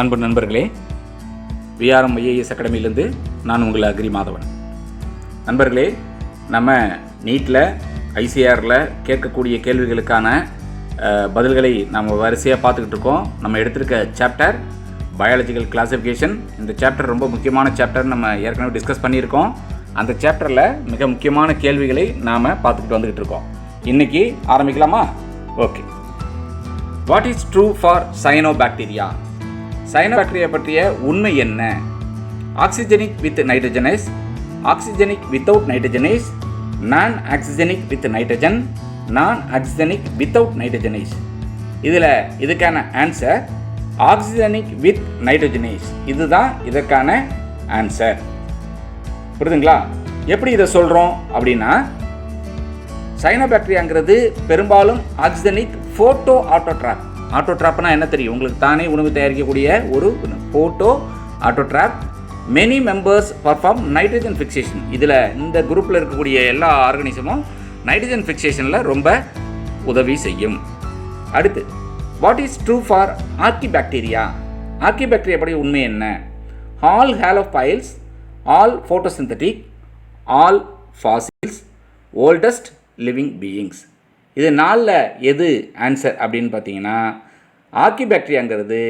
அன்பு நண்பர்களே, VRM IAS அகாடமியிலேருந்து நான் உங்கள் அக்ரி மாதவன். நண்பர்களே, நம்ம நீட்டில் ஐசிஆரில் கேட்கக்கூடிய கேள்விகளுக்கான பதில்களை நம்ம வரிசையாக பார்த்துக்கிட்டு இருக்கோம். நம்ம எடுத்திருக்க சாப்டர் பயாலஜிக்கல் கிளாசிஃபிகேஷன். இந்த சாப்டர் ரொம்ப முக்கியமான சாப்டர். நம்ம ஏற்கனவே டிஸ்கஸ் பண்ணியிருக்கோம். அந்த சாப்டரில் மிக முக்கியமான கேள்விகளை நாம் பார்த்துக்கிட்டு வந்துக்கிட்டு இருக்கோம். இன்றைக்கி ஆரம்பிக்கலாமா? Okay. What is true for cyanobacteria? Cyanobacteria பற்றிய உண்மை என்ன? ஆக்சிஜனிக் வித் நைட்ரஜனைஸ், ஆக்சிஜனிக் வித்தவுட் நைட்ரஜனைஸ், நான் ஆக்சிஜனிக் வித் நைட்ரஜன், நான் ஆக்சிஜனிக் வித்தவுட் நைட்ரஜனைஸ். இதுக்கான ஆன்சர் ஆக்சிஜனிக் வித் நைட்ரஜனைஸ். இதுதான் இதற்கான ஆன்சர். புரியுதுங்களா? எப்படி இதை சொல்கிறோம் அப்படின்னா, சயனோபாக்டீரியாங்கிறது பெரும்பாலும் ஆக்சிஜனிக் ஃபோட்டோ ஆட்டோட்ராப். ஆட்டோட்ராப்னா என்ன தெரியும் உங்களுக்கு? தானே உணவு தயாரிக்கக்கூடிய ஒரு photoautotroph. Many members perform nitrogen fixation. இதில் இந்த குரூப்பில் இருக்கக்கூடிய எல்லா ஆர்கனிசமும் நைட்ரஜன் ஃபிக்சேஷனில் ரொம்ப உதவி செய்யும். அடுத்து, what is true for archaebacteria? Archaebacteria பற்றி உண்மை என்ன? All halophiles, all photosynthetic, all fossils, oldest living beings. இது நாலில் எது ஆன்சர் அப்படின்னு பார்த்தீங்கன்னா, ஆர்கிபாக்டீரியாங்கிறது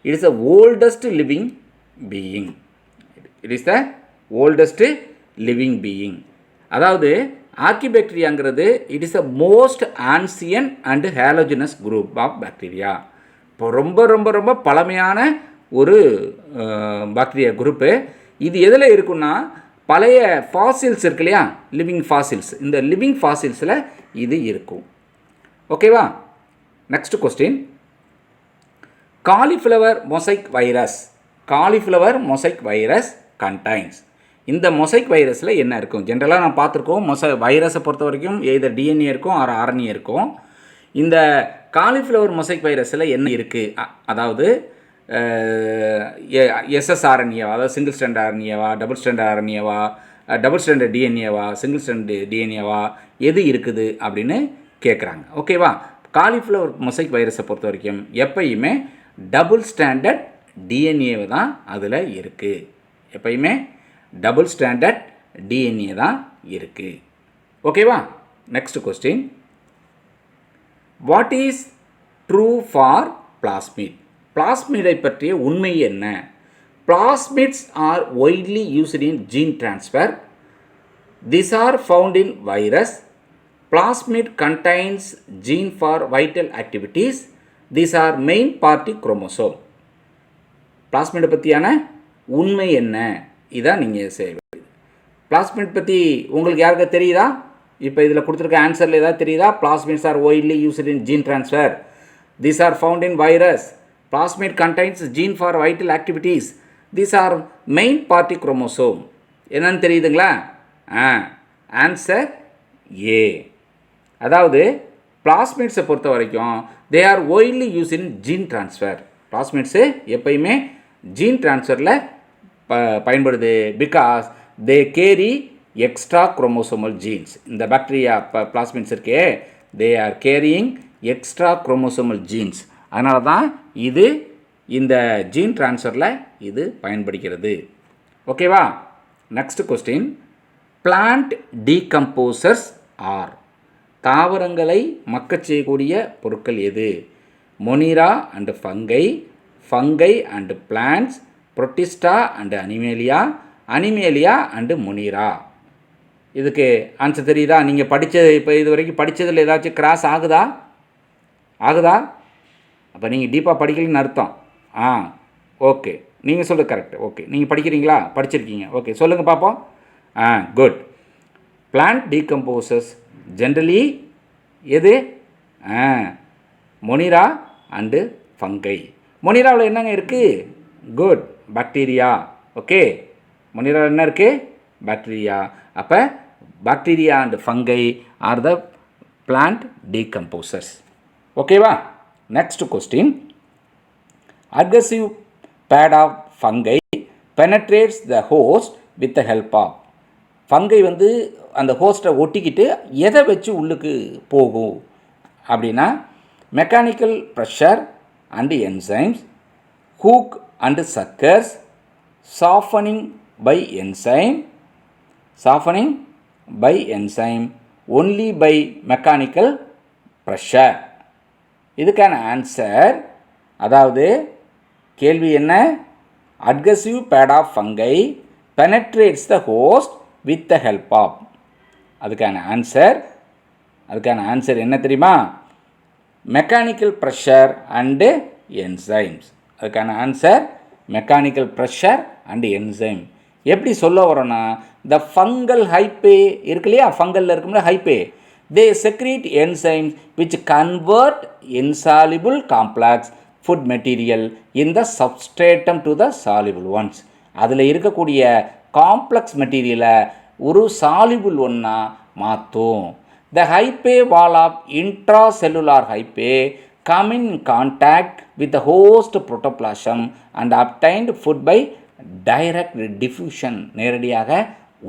it is the oldest living being. It is the oldest living being. அதாவது ஆர்கிபாக்டீரியாங்கிறது it is the most ancient and halogenous group of bacteria. இப்போ ரொம்ப ரொம்ப ரொம்ப பழமையான ஒரு பாக்டீரியா குரூப்பு. இது எதில் இருக்குன்னா, பழைய ஃபாசில்ஸ் இருக்கு இல்லையா, லிவிங் ஃபாசில்ஸ், இந்த லிவிங் ஃபாசில்ஸில் இது இருக்கும். ஓகேவா? Next question, cauliflower mosaic virus. Cauliflower mosaic virus contains. இந்த மொசைக் வைரஸில் என்ன இருக்கும்? ஜென்ரலாக நான் பார்த்துருக்கோம், வைரஸை பொறுத்த வரைக்கும் எய்தர் டிஎன்ஏ இருக்கும் ஆர் ஆர்என்ஏ இருக்கும். இந்த காலிஃப்ளவர் மொசைக் வைரஸில் என்ன இருக்குது? அதாவது எஸ்எஸ்ஆர்என்ஏவா, அதாவது சிங்கிள் ஸ்ட்ராண்ட் ஆர்என்ஏவா, டபுள் ஸ்ட்ராண்ட் ஆர்என்ஏவா, டபுள் ஸ்ட்ராண்ட் டிஎன்ஏவா, சிங்கிள் ஸ்ட்ராண்ட் டிஎன்ஏவா, எது இருக்குது அப்படின்னு கேட்குறாங்க. ஓகேவா? காலிஃப்ளவர் மொசைக் வைரஸை பொறுத்த வரைக்கும் எப்பயுமே டபுள் ஸ்டாண்டர்ட் டிஎன்ஏவை தான் அதில் இருக்குது. எப்பயுமே டபுள் ஸ்டாண்டர்ட் டிஎன்ஏ தான் இருக்குது. ஓகேவா? Next question, what is true for plasmid? பிளாஸ்மிடை பற்றிய உண்மை என்ன? Plasmids are widely used in gene transfer. These are found in virus. Plasmid contains gene for vital activities. These are main party chromosome. Plasmid பற்றியான உண்மை என்ன? இதான் நீங்கள் செய்வது. பிளாஸ்மிட் பற்றி உங்களுக்கு யாருக்கு தெரியுதா? இப்போ இதில் கொடுத்துருக்க ஆன்சரில் ஏதாவது தெரியுதா? Plasmids are widely used in gene transfer. These are found in virus. Plasmid contains gene for vital activities. These are main party chromosome. என்னன்னு தெரியுதுங்களா? Answer A. அதாவது பிளாஸ்மிட்ஸை பொறுத்த வரைக்கும் they are widely use in gene transfer. Plasmids எப்பயுமே gene டிரான்ஸ்ஃபரில் பயன்படுது. Because they carry extra chromosomal genes. இந்த பாக்டீரியா பிளாஸ்மிட்ஸ் இருக்கே, they are carrying extra chromosomal genes. அதனால தான் இது இந்த ஜீன் டிரான்ஸ்ஃபரில் இது பயன்படுகிறது. ஓகேவா? Next question, plant decomposers are. தாவரங்களை மக்கச் செய்யக்கூடிய பொருட்கள் எது? Monera and fungi, fungi and plants, protista and animalia, animalia and monera. இதுக்கு ஆன்சர் தெரியுதா? நீங்கள் படித்தது, இப்போ இது வரைக்கும் படித்ததில் ஏதாச்சும் கிராஸ் ஆகுதா? அப்போ நீங்கள் டீப்பாக படிக்கலன்னு அர்த்தம். ஓகே, நீங்கள் சொல்கிறது கரெக்ட். ஓகே, நீங்கள் படிக்கிறீங்களா? படிச்சிருக்கீங்க. ஓகே, சொல்லுங்கள் பார்ப்போம். குட். பிளான்ட் டீகம்போசர்ஸ் ஜென்ரலி எது? Monera and fungi. மொனிராவில் என்னங்க இருக்குது? Good, bacteria. ஓகே, மொனிராவில் என்ன இருக்குது? பாக்டீரியா. அப்போ bacteria and fungi are the plant decomposers. ஓகேவா? Next question, aggressive pad of fungi penetrates the host with the help of. ஃபங்கை வந்து அந்த ஹோஸ்ட்டை ஒட்டிக்கிட்டு எதை வச்சு உள்ளுக்கு போகும் அப்படின்னா, mechanical pressure and enzymes, hook and suckers, softening by enzyme only by mechanical pressure. இதுக்கான ஆன்சர், அதாவது கேள்வி என்ன, adhesive pad of fungi penetrates the host with the help of. அதுக்கான ஆன்சர் என்ன தெரியுமா, மெக்கானிக்கல் ப்ரெஷர் அண்டு என்சைம்ஸ். அதுக்கான answer mechanical pressure and enzyme. எப்படி சொல்ல வரோன்னா, த ஃபங்கல் ஹைப்பே இருக்கு இல்லையா, ஃபங்கலில் இருக்கும்ல hyphae, they secrete enzymes which convert insoluble complex food material in the substratum to the soluble ones. அதில் இருக்கக்கூடிய காம்ப்ளெக்ஸ் மெட்டீரியலை ஒரு சால்யூபிள் ஒன்றா மாற்றும். The hyphae wall of intracellular hyphae come in contact with the host protoplasm and obtained food by direct diffusion. நேரடியாக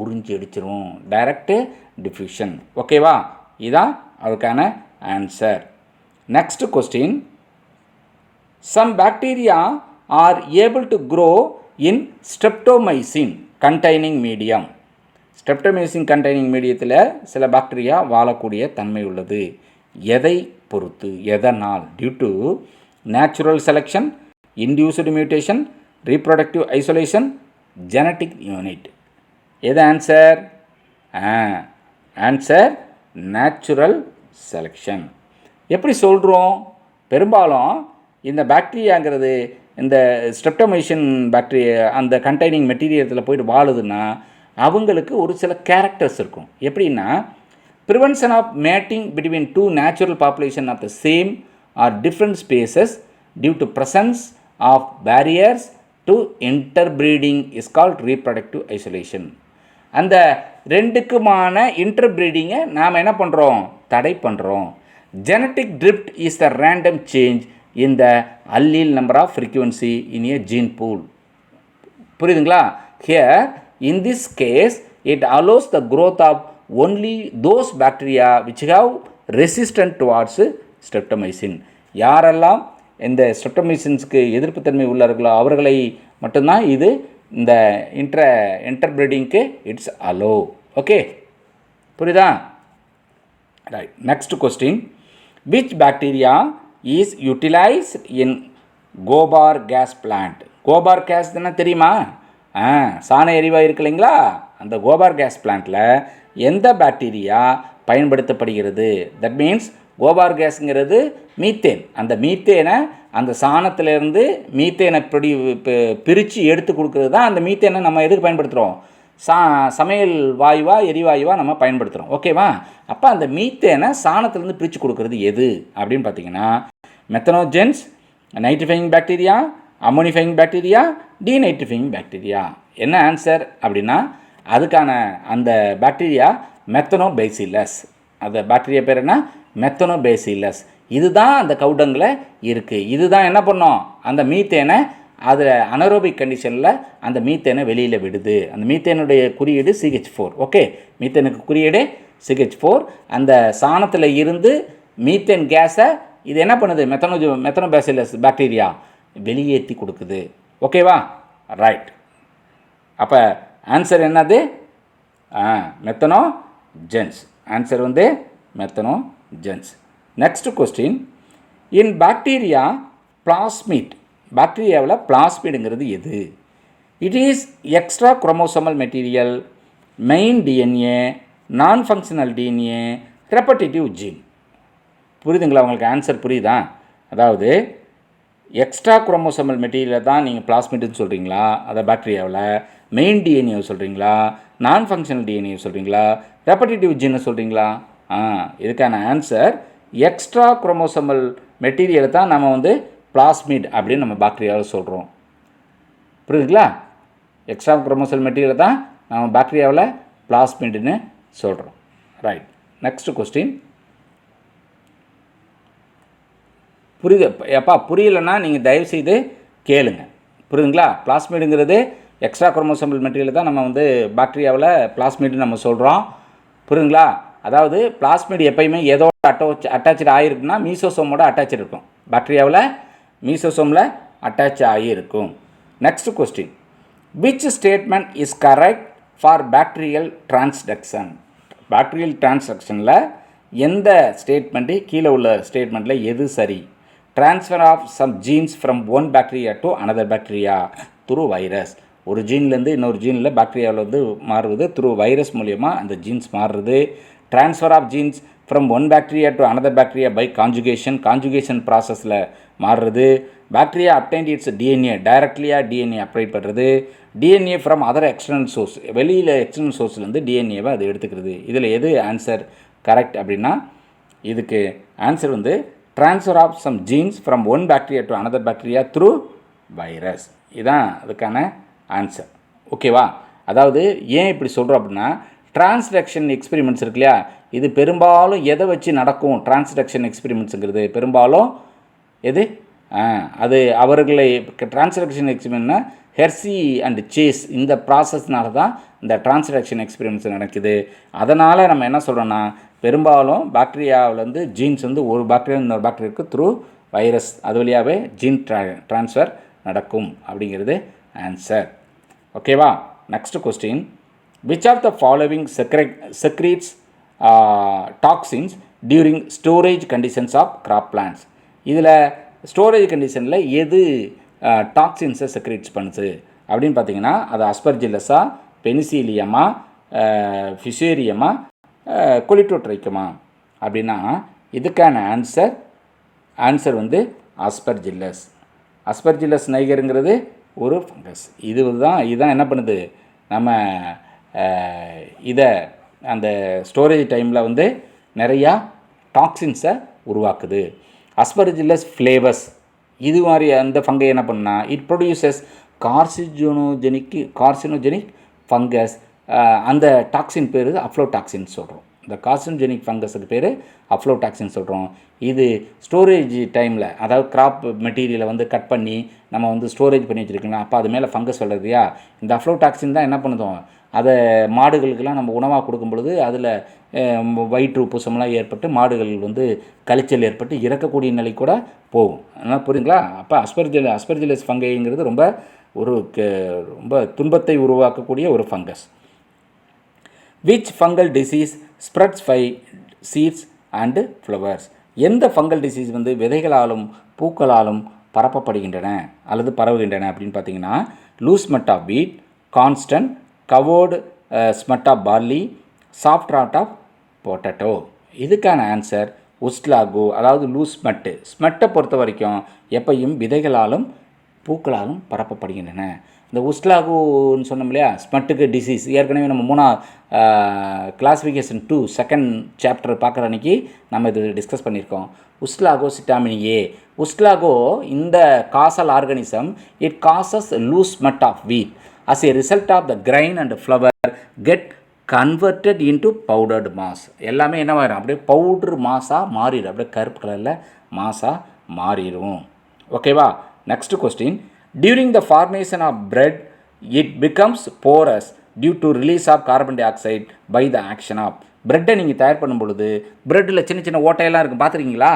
உறிஞ்சி அடிச்சிரும், direct diffusion. ஓகேவா, இதான் அதுக்கான answer. Next question, some bacteria are able to grow in streptomycin containing medium. Streptomycin containing மீடியத்தில் சில bacteria வாழக்கூடிய தன்மை உள்ளது. எதை பொறுத்து, எதனால்? Due to natural selection, induced mutation, reproductive isolation, genetic unit. எது ஆன்சர்? Answer natural selection. எப்படி சொல்கிறோம்? பெரும்பாலும் இந்த பாக்டீரியாங்கிறது இந்த ஸ்ட்ரெப்டோமைசின் பாக்டீரியா அந்த கண்டெய்னிங் மெட்டீரியத்தில் போய்ட்டு வாழுதுன்னா அவங்களுக்கு ஒரு சில கேரக்டர்ஸ் இருக்கும். எப்படின்னா, prevention of mating between two natural population of the same or different species due to presence of barriers to interbreeding is called reproductive isolation. அந்த ரெண்டுக்குமான இன்டர்பிரீடிங்கை நாம் என்ன பண்ணுறோம்? தடை பண்ணுறோம். Genetic drift is the random change in the allele number of frequency in a gene pool. புரியுதுங்களா? Here in this case it allows the growth of only those bacteria which have resistant towards streptomycin. யாரெல்லாம் இந்த ஸ்ட்ரெப்டோமைசின்ஸ்க்கு எதிர்ப்புத்தன்மை உள்ளார்களோ அவர்களை மட்டும்தான் இது இந்த இன்டர்பிரீடிங்க்கு it's allow. Okay, புரியுதா? Right. Next question, which bacteria is utilized in gobar gas plant? Gobar gas தானே தெரியுமா? சாண எரிவாயு இருக்கு இல்லைங்களா, அந்த கோபார் கேஸ் பிளான்ட்டில் எந்த பாக்டீரியா பயன்படுத்தப்படுகிறது? தட் மீன்ஸ் கோபார் கேஸுங்கிறது மீத்தேன். அந்த மீத்தேனை அந்த சாணத்திலேருந்து மீத்தேனை பிரித்து எடுத்து கொடுக்குறது தான் அந்த மீத்தேனை நம்ம எதுக்கு பயன்படுத்துகிறோம்? சமையல் வாயுவாக எரிவாயுவாக நம்ம பயன்படுத்துகிறோம். ஓகேவா? அப்போ அந்த மீத்தேனை சாணத்திலேருந்து பிரித்து கொடுக்குறது எது அப்படின்னு பார்த்தீங்கன்னா, மெத்தனோஜென்ஸ், நைட்ரிஃபைங் பாக்டீரியா, அமோனிஃபைங் பாக்டீரியா, டீநைட்ரிஃபைங் பாக்டீரியா. என்ன ஆன்சர் அப்படின்னா, அதுக்கான அந்த பாக்டீரியா மெத்தனோபேசிலஸ். அந்த பாக்டீரியா பேர் என்ன? மெத்தனோபேசிலஸ். இதுதான் அந்த கவுடங்கில் இருக்குது. இதுதான் என்ன பண்ணோம்? அந்த மீத்தேனை அதில் அனரோபிக் கண்டிஷனில் அந்த மீத்தேனை வெளியில் விடுது. அந்த மீத்தேனுடைய குறியீடு CH4. ஓகே, மீத்தேனுக்கு குறியீடு CH4. அந்த சாணத்தில் இருந்து மீத்தேன் கேஸை இது என்ன பண்ணுது? மெத்தனோபேசிலஸ் பாக்டீரியா வெளியேற்றி கொடுக்குது. ஓகேவா? ரைட். அப்போ ஆன்சர் என்னது? மெத்தனோஜென்ஸ். ஆன்சர் வந்து methanogens. Next question, in bacteria plasmid, பாக்டீரியாவில் பிளாஸ்மிடுங்கிறது எது? It is extra chromosomal material, main DNA, non functional DNA, repetitive gene. புரியுதுங்களா? உங்களுக்கு ஆன்சர் புரியுதா? அதாவது எக்ஸ்ட்ரா குரோமோசோமல் மெட்டீரியல் தான் நீங்கள் பிளாஸ்மிட்னு சொல்கிறீங்களா? அதை பாக்டீரியாவில் மெயின் டிஎன்ஏ சொல்கிறீங்களா, நான் ஃபங்க்ஷனல் டிஎன்ஏ சொல்கிறீங்களா, ரெப்படிட்டிவ் ஜீனை சொல்கிறீங்களா? இதுக்கான ஆன்சர் எக்ஸ்ட்ரா குரோமோசோமல் மெட்டீரியலை தான் நம்ம வந்து பிளாஸ்மிட் அப்படின்னு நம்ம பாக்டீரியாவில் சொல்கிறோம். புரியுதுங்களா? எக்ஸ்ட்ரா குரோமோசோமல் மெட்டீரியலை தான் நம்ம பாக்டீரியாவில் பிளாஸ்மிட்னு சொல்கிறோம். ரைட். நெக்ஸ்ட் கொஸ்டின், புரியுது? எப்பா புரியலைன்னா நீங்கள் தயவுசெய்து கேளுங்க. புரியுதுங்களா? பிளாஸ்மிடுங்கிறது எக்ஸ்ட்ரா குரோமோசோமல் மெட்டீரியல் தான் நம்ம வந்து பாக்டீரியாவில் பிளாஸ்மிட்னு நம்ம சொல்கிறோம். புரியுதுங்களா? அதாவது பிளாஸ்மிட் எப்பயுமே ஏதோ அட்டாச்சு ஆகிருக்குன்னா மீசோசோமோட அட்டாச் இருக்கும். பாக்டீரியாவில் மீசோசோமில் அட்டாச் ஆகியிருக்கும். Next question. Which statement is correct for bacterial transduction? Bacterial transductionல எந்த ஸ்டேட்மெண்ட்டு கீழே உள்ள ஸ்டேட்மெண்ட்டில் எது சரி? Transfer of some genes from one bacteria to another bacteria through virus. ஒரு ஜீன்லேருந்து இன்னொரு ஜீனில் பாக்டீரியாவில் வந்து மாறுவது த்ரூ வைரஸ் மூலயமா அந்த ஜீன்ஸ் மாறுறது. Transfer of genes from one bacteria to another bacteria by conjugation ப்ராசஸில் மாறுறது. பாக்டீரியா அப்டைன்ட் இட்ஸ் டிஎன்ஏ டைரக்ட்லியாக டிஎன்ஏ அப்ளை பண்ணுறது. DNA from other external source, வெளியில் எக்ஸ்டர்னல் சோர்ஸ்லேருந்து டிஎன்ஏவை அது எடுத்துக்கிறது. இதில் எது ஆன்சர் கரெக்ட் அப்படின்னா இதுக்கு ஆன்சர் வந்து transfer of some genes from one bacteria to another bacteria through virus. இதுதான் அதுக்கான ஆன்சர். ஓகேவா? அதாவது ஏன் இப்படி சொல்கிறோம் அப்படின்னா டிரான்ஸ்டக்ஷன் எக்ஸ்பெரிமெண்ட்ஸ் இருக்கு இல்லையா, இது பெரும்பாலும் எதை வச்சு நடக்கும்? டிரான்ஸ்டக்ஷன் எக்ஸ்பெரிமெண்ட்ஸுங்கிறது பெரும்பாலும் எது அது அவர்களை டிரான்ஸ்டக்ஷன் எக்ஸ்பெரிமெண்ட்னா ஹெர்சி அண்ட் சேஸ் இந்த ப்ராசஸ்னால தான் இந்த டிரான்ஸ்டக்ஷன் எக்ஸ்பெரிமெண்ட்ஸ் நடக்குது. அதனால் நம்ம என்ன சொல்கிறோன்னா பெரும்பாலும் பாக்டீரியாவிலேருந்து ஜீன்ஸ் வந்து ஒரு பாக்டீரியா இன்னொரு பாக்டீரியாவுக்கு த்ரூ வைரஸ் அது வழியாகவே ஜீன் ட்ரான்ஸ்ஃபர் நடக்கும் அப்படிங்கிறது ஆன்சர். ஓகேவா? Next question. Which of the following secretes toxins during storage conditions of crop plants? இதில் ஸ்டோரேஜ் கண்டிஷனில் எது டாக்ஸின்ஸை செக்ரீட்ஸ் பண்ணுது அப்படின்னு பார்த்தீங்கன்னா அது அஸ்பர்ஜில்லஸா, பெனிசிலியமா, ஃபிஷேரியமா, கொலிட்டோட்ரைக்கமா அப்படின்னா இதுக்கான ஆன்சர் வந்து அஸ்பர்ஜில்லஸ். அஸ்பர்ஜில்லஸ் நைகருங்கிறது ஒரு ஃபங்கஸ். இதுதான் என்ன பண்ணுது, நம்ம இதை அந்த ஸ்டோரேஜ் டைமில் வந்து நிறையா டாக்ஸின்ஸை உருவாக்குது. அஸ்பர்ஜில்லஸ் ஃப்ளேவஸ் இது மாதிரி அந்த ஃபங்கை என்ன பண்ணால் இட் ப்ரொடியூசஸ் கார்சினோஜெனிக் ஃபங்கஸ். அந்த டாக்ஸின் பேர் அஃப்ளோடாக்சின் சொல்கிறோம். இந்த கார்சினோஜெனிக் ஃபங்கஸுக்கு பேர் அஃப்ளோடாக்சின் சொல்கிறோம். இது ஸ்டோரேஜ் டைமில், அதாவது கிராப் மெட்டீரியலை வந்து கட் பண்ணி நம்ம வந்து ஸ்டோரேஜ் பண்ணி வச்சுருக்கலாம். அப்போ அது மேலே ஃபங்கஸ் வளருதியா, இந்த அஃப்ளோடாக்சின் தான் என்ன பண்ணுதோம், அதை மாடுகளுக்கெல்லாம் நம்ம உணவாக கொடுக்கும் பொழுது அதில் வயிற்று உப்புசம்லாம் ஏற்பட்டு மாடுகள் வந்து கழிச்சல் ஏற்பட்டு இறக்கக்கூடிய நிலை கூட போகும். அதனால் புரியுங்களா? அப்போ அஸ்பர்ஜில்லஸ் ஃபங்கைங்கிறது ரொம்ப துன்பத்தை உருவாக்கக்கூடிய ஒரு fungus. Which fungal disease spreads by seeds and flowers? எந்த ஃபங்கல் டிசீஸ் வந்து விதைகளாலும் பூக்களாலும் பரப்பப்படுகின்றன அல்லது பரவுகின்றன அப்படின்னு பார்த்தீங்கன்னா loose smut of wheat, constant, covered smut of barley, soft rot of potato. இதுக்கான ஆன்சர் உஸ்லாகோ. அதாவது லூஸ் ஸ்மெட்டை பொறுத்த வரைக்கும் எப்பையும் விதைகளாலும் பூக்களாலும் பரப்பப்படுகின்றன. இந்த உஸ்லாகோன்னு சொன்னோம் இல்லையா, ஸ்மெட்டுக்கு டிசீஸ் ஏற்கனவே நம்ம கிளாஸிஃபிகேஷன் 2 செகண்ட் சாப்டர் பார்க்குற அன்றைக்கி நம்ம இது டிஸ்கஸ் பண்ணியிருக்கோம். உஸ்லாகோ சிட்டாமினி ஏ. உஸ்லாகோ இந்த causal organism it causes loose smut of wheat as a result of the grain and flour get converted into powdered mass. எல்லாமே என்ன ஆயிரும், அப்படியே பவுடர் மாஸாக மாறிடும், அப்படியே கருப்பு கலரில் மாஸாக மாறிடும். ஓகேவா? Next question. During the formation of bread it becomes porous due to release of carbon dioxide by the action of. பிரெட்டை நீங்கள் தயார் பண்ணும் பொழுது பிரெட்டில் சின்ன சின்ன ஓட்டையெல்லாம் இருக்கும், பார்த்துருக்கீங்களா?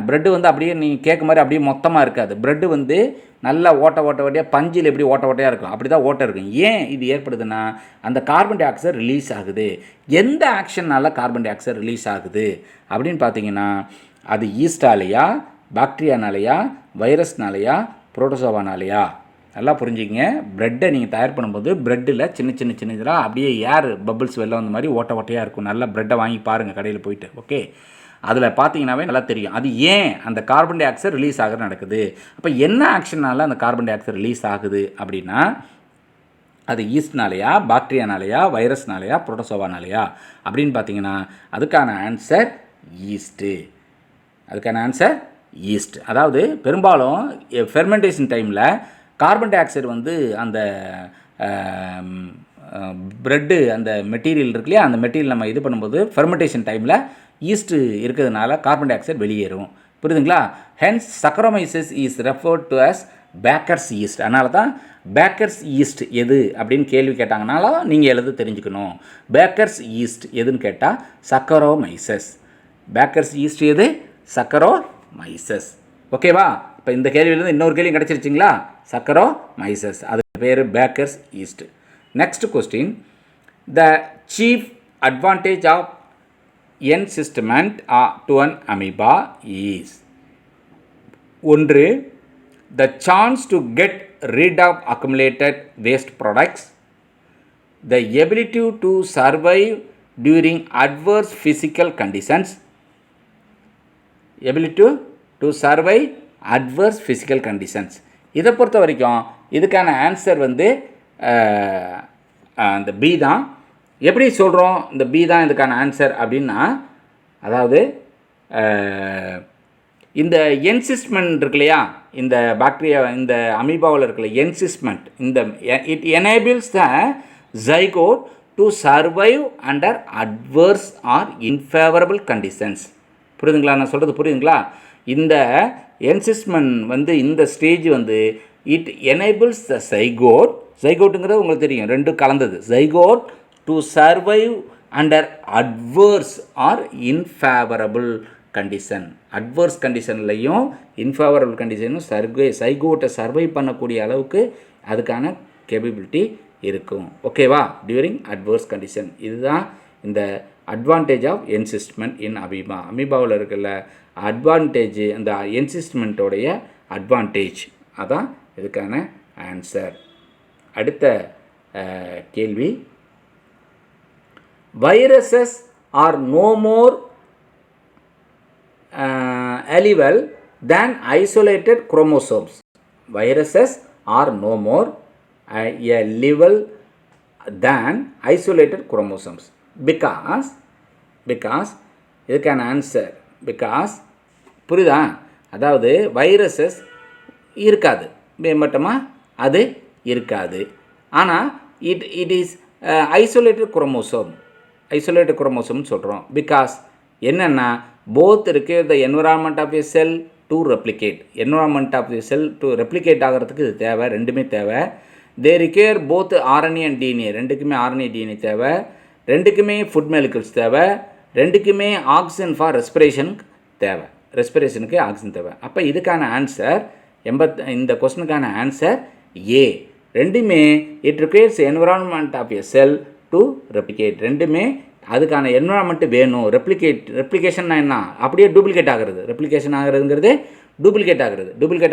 ப்ரெட்டு வந்து அப்படியே நீங்கள் கேட்க மாதிரி அப்படியே மொத்தமாக இருக்காது. ப்ரெட்டு வந்து நல்லா ஓட்டையாக பஞ்சில் எப்படி ஓட்டையாக இருக்கும், அப்படி தான் ஓட்டை இருக்கும். ஏன் இது ஏற்படுதுன்னா அந்த கார்பன் டை ஆக்சைடு ரிலீஸ் ஆகுது. எந்த ஆக்ஷனால் கார்பன் டை ஆக்சைடு ரிலீஸ் ஆகுது அப்படின்னு பார்த்தீங்கன்னா அது ஈஸ்டாலேயா, பாக்டீரியானாலேயா, வைரஸ்னாலேயா, புரோட்டோசோவானாலேயா? நல்லா புரிஞ்சுக்கிங்க. ப்ரெட்டை நீங்கள் தயார் பண்ணும்போது ப்ரெட்டில் சின்ன இதெல்லாம் அப்படியே ஏர் பபிள்ஸ் வெளில வந்த மாதிரி ஓட்டையாக இருக்கும். நல்லா ப்ரெட்டை வாங்கி பாருங்கள் கடையில் போயிட்டு. ஓகே, அதில் பார்த்தீங்கன்னாவே நல்லா தெரியும் அது ஏன் அந்த கார்பன் டை ஆக்சைடு ரிலீஸ் ஆக நடக்குது. அப்போ என்ன ஆக்ஷனால் அந்த கார்பன் டை ஆக்சைடு ரிலீஸ் ஆகுது அப்படின்னா அது ஈஸ்ட்னாலேயா, பாக்டீரியானாலேயா, வைரஸ்னாலேயா, புரோட்டோசோவானாலேயா அப்படின்னு பார்த்தீங்கன்னா அதுக்கான ஆன்சர் ஈஸ்ட். அதாவது பெரும்பாலும் ஃபெர்மெண்டேஷன் டைமில் கார்பன் டை ஆக்சைடு வந்து அந்த ப்ரெட்டு அந்த மெட்டீரியல் இருக்கு இல்லையா, அந்த மெட்டீரியல் நம்ம இது பண்ணும்போது ஃபெர்மெண்டேஷன் டைமில் ஈஸ்ட்டு இருக்கிறதுனால கார்பன் டை ஆக்சைடு வெளியேறும். புரியுதுங்களா? Hence saccharomyces is referred to as baker's yeast. அதனால தான் பேக்கர்ஸ் ஈஸ்ட் எது அப்படின்னு கேள்வி கேட்டாங்கனால நீங்கள் எழுத தெரிஞ்சுக்கணும். பேக்கர்ஸ் ஈஸ்ட் எதுன்னு கேட்டால் சக்கரோமைசஸ். பேக்கர்ஸ் ஈஸ்ட் எது? சக்கரோமைசஸ். ஓகேவா? இப்போ இந்த கேள்வியிலேருந்து இன்னொரு கேள்வி கிடச்சிருச்சிங்களா? சக்கரோமைசஸ், அதுக்கு பேர் baker's yeast. Next question, the chief advantage of encystment to an amoeba is. ஒன்று, the chance to get rid of accumulated waste products, the ability to survive during adverse physical conditions, ability to survive adverse physical conditions. இதை பொறுத்த வரைக்கும் இதுக்கான answer வந்து இந்த B தான். எப்படி சொல்கிறோம் இந்த பி தான் இதுக்கான ஆன்சர் அப்படின்னா, அதாவது இந்த என்சிஸ்ட்மெண்ட் இருக்கு இல்லையா, இந்த பாக்டீரியா இந்த அமீபாவில் இருக்கிற என்சிஸ்ட்மெண்ட், இந்த it enables the zygote to survive under adverse or unfavourable conditions. புரியுதுங்களா நான் சொல்கிறது? புரியுதுங்களா? இந்த என்சிஸ்ட்மெண்ட் வந்து இந்த ஸ்டேஜ் வந்து இட் எனேபிள்ஸ் த ஜைகோட்டுங்கிறது உங்களுக்கு தெரியும், ரெண்டும் கலந்தது, zygote to survive under adverse or unfavourable condition. Adverse கண்டிஷன்லையும் இன்ஃபேவரபிள் கண்டிஷனும் சைகோட்டை சர்வை பண்ணக்கூடிய அளவுக்கு அதுக்கான கேப்பபிலிட்டி இருக்கும். ஓகேவா? During adverse condition. இதுதான் இந்த advantage of encystment in amoeba. அமீபாவில் இருக்கிற அட்வான்டேஜ், அந்த என்சிஸ்ட்மெண்ட்டோடைய அட்வான்டேஜ், அதான் இதுக்கான ஆன்சர். அடுத்த கேள்வி, viruses are no more allele than isolated chromosomes. Viruses are no more allele than isolated chromosomes because இதுக்கான ஆன்சர் பிகாஸ். புரியுதா? அதாவது வைரஸஸ் இருக்காது, மேம்பட்டமாக அது இருக்காது. ஆனால் இட் இஸ் ஐசோலேட்டட் குரோமோசோம்னு சொல்கிறோம். பிகாஸ் என்னென்னா, both require the environment of a cell to replicate. environment of a cell to replicate ஆகிறதுக்கு இது தேவை, ரெண்டுமே தேவை. they require both RNA and DNA, ரெண்டுக்குமே RNA DNA தேவை, ரெண்டுக்குமே ஃபுட் molecules தேவை, ரெண்டுக்குமே ஆக்சிஜன் ஃபார் ரெஸ்பிரேஷனுக்கு தேவை, ரெஸ்பிரேஷனுக்கு ஆக்சிஜன் தேவை. அப்போ இதுக்கான ஆன்சர் இந்த கொஸ்டினுக்கான ஆன்சர் ஏ. ரெண்டுமே it requires environment of a cell to replicate. ரெண்டுமே அதுக்கான என்விரான்மெண்ட்டு வேணும். ரெப்ளிகேஷன்னா என்ன? அப்படியே டூப்ளிகேட் ஆகிறது. ரெப்ளிகேஷன் ஆகிறதுங்கிறது டூப்ளிகேட்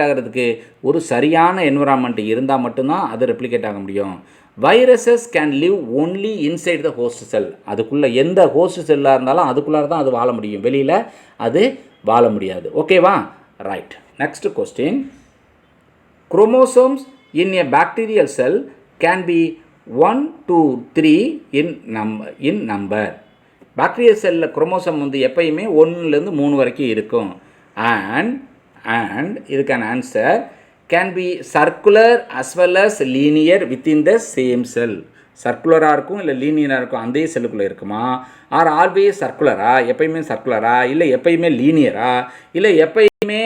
ஆகிறதுக்கு ஒரு சரியான என்விரான்மெண்ட் இருந்தால் மட்டும்தான் அது ரெப்ளிகேட் ஆக முடியும். Viruses can live only inside the host செல். அதுக்குள்ளே எந்த ஹோஸ்ட் செல்லாக இருந்தாலும் அதுக்குள்ளார தான் அது வாழ முடியும், வெளியில் அது வாழ முடியாது. ஓகேவா? Right. Next question, chromosomes in a bacterial cell can be 1, 2, 3 in number. Bacteria செல்லில் குரோமோசோம் வந்து எப்பயுமே 1லேருந்து 3 வரைக்கும் இருக்கும். அண்ட் இதுக்கான answer can be circular as well as linear within the same cell. சர்க்குலராக இருக்கும், இல்லை லீனியராக இருக்கும், அந்த செல்லுக்குள்ளே இருக்குமா? ஆர் ஆல்வேஸ் சர்க்குலரா, எப்பயுமே சர்க்குலரா, இல்லை எப்பயுமே லீனியரா, இல்லை எப்பயுமே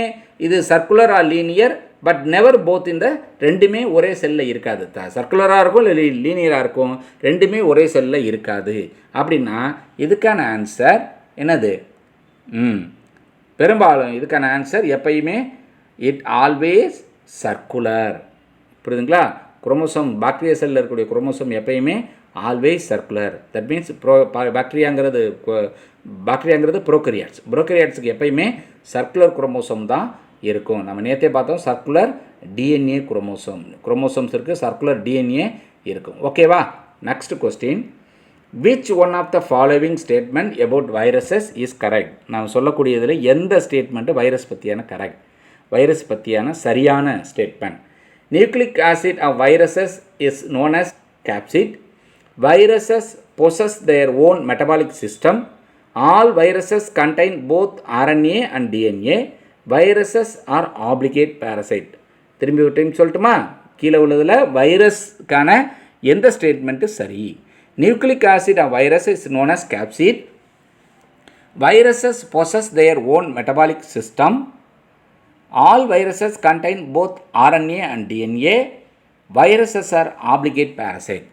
இது circular or linear but never both இந்த ரெண்டுமே ஒரே செல்லில் இருக்காது. சர்க்குலராக இருக்கும் இல்லை லீனியராக இருக்கும், ரெண்டுமே ஒரே செல்லில் இருக்காது. அப்படின்னா இதுக்கான ஆன்சர் என்னது? பெரும்பாலும் இதுக்கான ஆன்சர் எப்பயுமே இட் ஆல்வேஸ் சர்க்குலர். புரியுதுங்களா? குரோமோசோம் பாக்டீரியா செல்லில் இருக்கக்கூடிய குரோமோசோம் எப்பயுமே ஆல்வேஸ் சர்க்குலர். தட் மீன்ஸ் பாக்டீரியாங்கிறது ப்ரோகரியாட்ஸுக்கு எப்பயுமே சர்க்குலர் குரோமோசோம் தான் இருக்கும். நம்ம நேற்றே பார்த்தோம் சர்க்குலர் டிஎன்ஏ குரோமோசோம்ஸ் இருக்குது, சர்க்குலர் டிஎன்ஏ இருக்கும். ஓகேவா? Next question, which one of the following statement about viruses is correct? நான் சொல்லக்கூடியதில் எந்த ஸ்டேட்மெண்ட்டு வைரஸ் பற்றியான சரியான statement? Nucleic acid of viruses is known as capsid. Viruses possess their own metabolic system. All viruses contain both RNA and DNA. Viruses are obligate parasite. திரும்பி ஒரு time சொல்லட்டுமா? கீழே உள்ளதில் வைரஸ்க்கான எந்த ஸ்டேட்மெண்ட்டு சரி? Nucleic acid of virus is known as capsid. Viruses possess their own metabolic system. All viruses contain both RNA and DNA. Viruses are obligate parasite.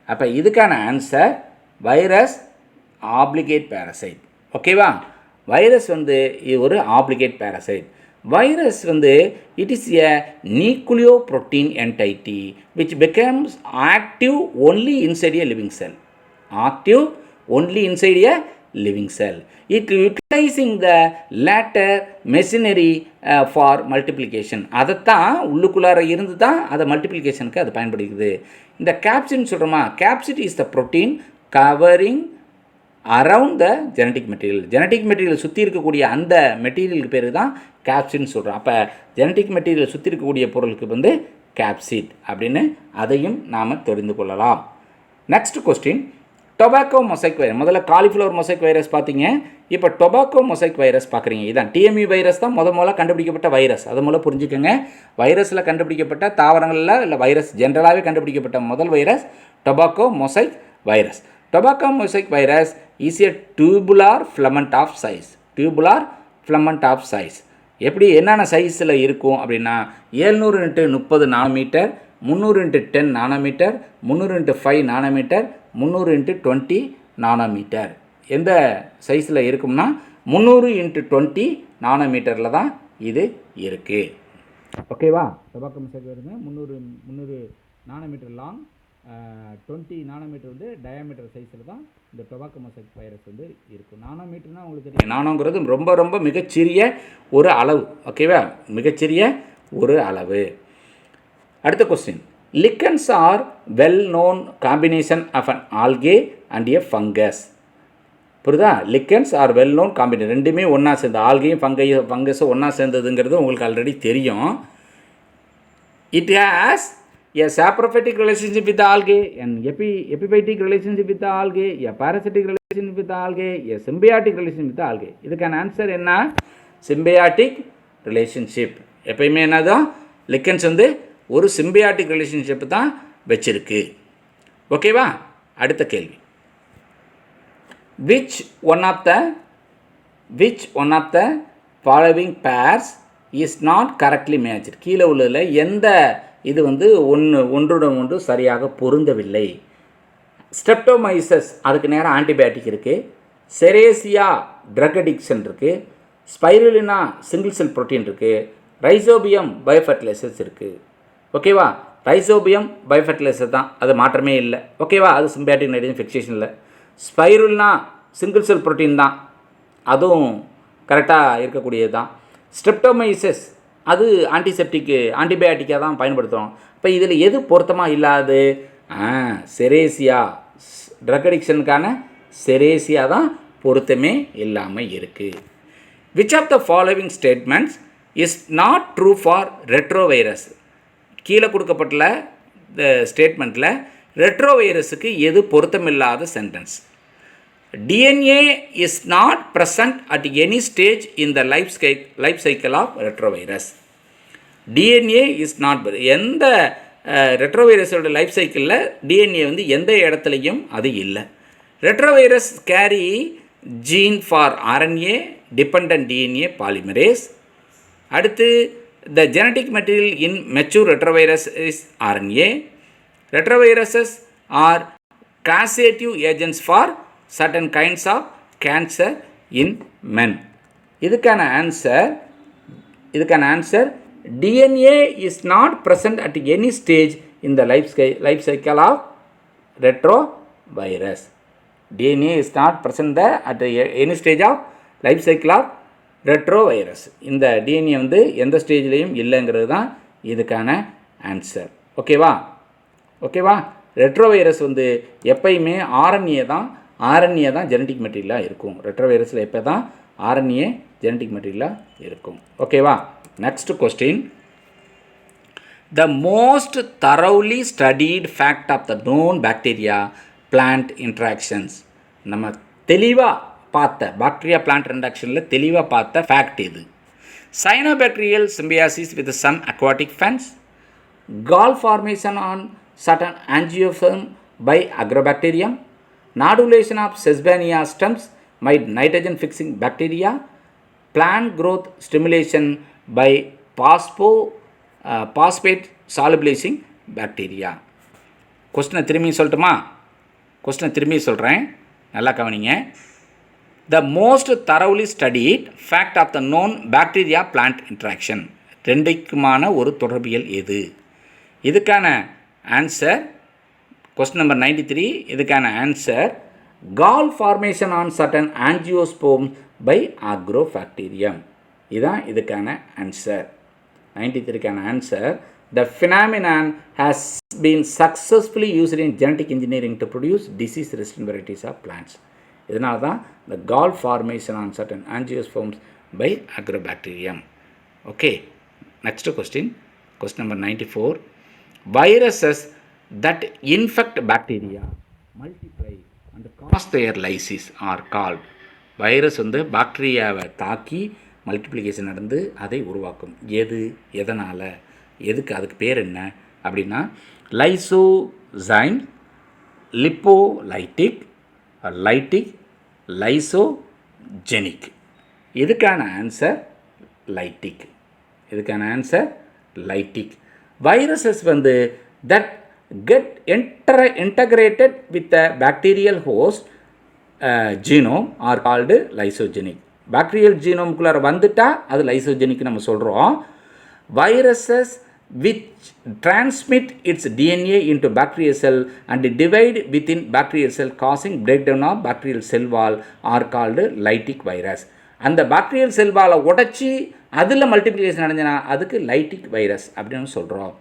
அப்போ இதுக்கான answer virus obligate parasite. ஓகேவா? Virus வந்து ஒரு obligate parasite. Virus வந்து it is a nucleoprotein entity which becomes active only inside a living cell. Active only inside a living cell. It utilizing the latter machinery for multiplication. அதைத்தான் உள்ளுக்குள்ளார இருந்து தான் அதை மல்டிப்ளிகேஷனுக்கு அது பயன்படுகிறது. இந்த கேப்சிட்னு சொல்கிறோமா, capsid is the protein covering around the genetic material. Genetic material சுற்றி இருக்கக்கூடிய அந்த மெட்டீரியலுக்கு பேர் தான் கேப்சிட்னு சொல்கிறோம். அப்போ ஜெனட்டிக் மெட்டீரியல் சுற்றி இருக்கக்கூடிய பொருளுக்கு வந்து கேப்சிட் அப்படின்னு அதையும் நாம் தெரிந்து கொள்ளலாம். Next question, tobacco mosaic virus. முதல்ல காலிஃப்ளவர் மொசைக் வைரஸ் பார்த்தீங்க, இப்போ டொபாக்கோ மொசைக் வைரஸ் பார்க்குறீங்க. இதான் டிஎம்இ வைரஸ் தான் முதல்ல கண்டுபிடிக்கப்பட்ட வைரஸ். அதை மூலம் புரிஞ்சுக்கோங்க. வைரஸில் கண்டுபிடிக்கப்பட்ட தாவரங்களில் இல்லை வைரஸ் ஜென்ரலாகவே கண்டுபிடிக்கப்பட்ட முதல் virus tobacco mosaic virus. Tobacco mosaic virus is a tubular filament of size. Tubular filament of size. எப்படி என்னென்ன சைஸில் இருக்கும் அப்படின்னா 700x30 nanometre, 300x10 nanometre, 300x5 nanometre, 300x20 nanometre. எந்த சைஸில் இருக்கும்னா 300x20 நானோமீட்டரில் தான் இது இருக்குது. ஓகேவா? Tobacco mosaic virus 300 nanometre long, 20 nanometre வந்து டயாமீட்டர் சைஸில் தான் இந்த டொபாக்கோ மொசைக் வைரஸ் வந்து இருக்கும். நானோமீட்டர்னால் உங்களுக்கு தெரியும், நானோங்கிறது ரொம்ப ரொம்ப மிகச்சிறிய ஒரு அளவு. ஓகேவா? மிகச்சிறிய ஒரு அளவு. அடுத்த question, lichens are well known combination of an algae and a fungus. புரியுதா? Lichens are well known combination, ரெண்டுமே ஒன்றா சேர்ந்து ஆல்கையும் ஃபங்கஸும் ஒன்றா சேர்ந்ததுங்கிறது உங்களுக்கு ஆல்ரெடி தெரியும். It has a saprophytic relationship with the algae, an epiphytic relationship with the algae, a parasitic relationship with the algae, a symbiotic relationship with the algae. இதுக்கான answer என்ன? Symbiotic relationship. எப்பயுமே என்னதான் லிக்கன்ஸ் வந்து ஒரு சிம்பியாட்டிக் ரிலேஷன்ஷிப் தான் வச்சிருக்கு. ஓகேவா? அடுத்த கேள்வி, which one of the following pairs is not correctly matched. கீழே உள்ளதில் எந்த இது வந்து ஒன்றுடன் ஒன்று சரியாக பொருந்தவில்லை. ஸ்ட்ரெப்டோமைசஸ் அதுக்கு நேரம் ஆன்டிபயோட்டிக் இருக்குது, செரேசியா ட்ரக் அடிக்ஷன் இருக்குது, ஸ்பைருலினா சிங்கிள் செல் ப்ரோட்டீன் இருக்குது, ரைசோபியம் பயோஃபர்டிலைசர்ஸ் இருக்குது. ஓகேவா? ரைசோபியம் பயோஃபர்டிலைசர் தான், அது மாற்றமே இல்லை. ஓகேவா? அது சிம்பியாட்டிக் நைட்ரஜன் ஃபிக்சேஷன் இல்லை. ஸ்பைருலினா சிங்கிள் செல் ப்ரோட்டீன் தான், அதுவும் கரெக்டாக இருக்கக்கூடியது தான். ஸ்ட்ரெப்டோமைசஸ் அது ஆன்டிசெப்டிக்கு ஆன்டிபயோட்டிக்காக தான் பயன்படுத்துகிறோம். இப்போ இதில் எது பொருத்தமாக இல்லாது? செரேசியா ட்ரக் அடிக்ஷனுக்கான செரேசியா தான் பொருத்தமே இல்லாமல் இருக்குது. Which of the following statements is not true for retrovirus. கீழே கொடுக்கப்பட்டுள்ள இந்த ஸ்டேட்மெண்ட்டில் ரெட்ரோவைரஸுக்கு எது பொருத்தமில்லாத sentence? DNA is not present at any stage in the life cycle of retrovirus. DNA is not, எந்த ரெட்ரோவைரஸோட லைஃப் சைக்கிளில் டிஎன்ஏ வந்து எந்த இடத்துலையும் அது இல்லை. Retrovirus carry gene for RNA dependent DNA polymerase. அடுத்து the genetic material in mature retrovirus is RNA. Retroviruses are causative agents for certain kinds of cancer in men. இதுக்கான answer DNA is not present at any stage in the life cycle of retrovirus. DNA is not present at any stage of life cycle of retrovirus. இந்த DNA வந்து எந்த ஸ்டேஜ்லேயும் இல்லைங்கிறது தான் இதுக்கான ஆன்சர். ஓகேவா? Retrovirus வந்து எப்பயுமே RNA தான் ஜெனட்டிக் மெட்டீரியலாக இருக்கும். ரெட்ரோவைரஸில் எப்போ தான் RNA ஜெனட்டிக் மெட்டீரியலாக இருக்கும். ஓகேவா? Next question, the most thoroughly studied fact of the known bacteria plant interactions. நம்ம தெளிவாக பார்த்த பாக்டீரியா பிளான்ட் இன்ட்ராக்ஷனில் தெளிவாக பார்த்த ஃபேக்ட் இது. Cyanobacterial symbiosis with some aquatic ferns, gall formation on certain angiosperm by agrobacterium, nodulation of Sesbania stems by nitrogen fixing bacteria, plant growth stimulation by phosphate solubilizing bacteria. கொஸ்டினை திரும்பி சொல்கிறேன், நல்லா கவனிங்க. The most thoroughly studied fact of the known bacteria plant interaction. ரெண்டுக்குமான ஒரு தொடர்பியல் எது? இதுக்கான ஆன்சர் கொஸ்டின் நம்பர் 93. இதுக்கான answer gall formation on certain angiosperm by agrobacterium. இதுதான் இதுக்கான ஆன்சர். 93க்கான answer the phenomenon has been successfully used in genetic engineering to produce disease resistant varieties of plants. இதனால தான் the gall formation on certain angiosperms by agrobacterium. Okay, next question number 94. Viruses that infect bacteria multiply and cause their lysis are called. Virus பாக்டீரியாவை தாக்கி multiplication நடந்து அதை உருவாக்கும். எதனால், எதுக்கு, அதுக்கு பேர் என்ன அப்படின்னா லைசோசைம், லிப்போலைட்டிக், லைட்டிக், லைசோஜெனிக். இதுக்கான ஆன்சர் லைட்டிக். இதுக்கான answer lytic. Viruses that get integrated with the bacterial host genome are called lysogenic. Bacterial ஜீனோமுக்குள்ளார வந்துட்டால் அது லைசோஜெனிக் நம்ம சொல்கிறோம். Viruses which transmit its DNA into bacterial cell and divide within bacterial cell causing breakdown of bacterial cell wall are called lytic virus. அந்த bacterial cell வாலை உடச்சி அதில் multiplication நடந்துன்னா அதுக்கு லைட்டிக் வைரஸ் அப்படின்னு சொல்கிறோம்.